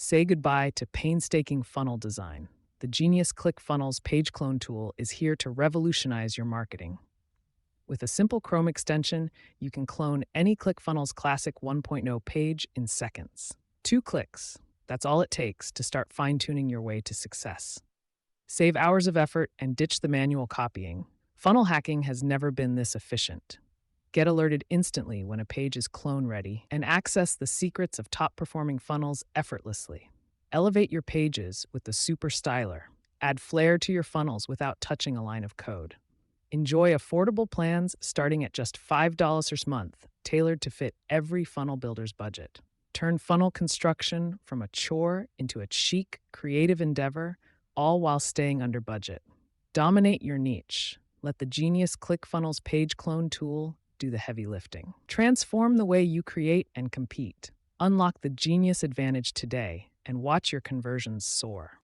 Say goodbye to painstaking funnel design. The genius ClickFunnels page clone tool is here to revolutionize your marketing. With a simple Chrome extension, you can clone any ClickFunnels Classic 1.0 page in seconds. 2 clicks. That's all it takes to start fine-tuning your way to success. Save hours of effort and ditch the manual copying. Funnel hacking has never been this efficient. Get alerted instantly when a page is clone ready and access the secrets of top-performing funnels effortlessly. Elevate your pages with the Super Styler. Add flair to your funnels without touching a line of code. Enjoy affordable plans starting at just $5 a month, tailored to fit every funnel builder's budget. Turn funnel construction from a chore into a chic, creative endeavor, all while staying under budget. Dominate your niche. Let the genius ClickFunnels page clone tool do the heavy lifting. Transform the way you create and compete. Unlock the genius advantage today and watch your conversions soar.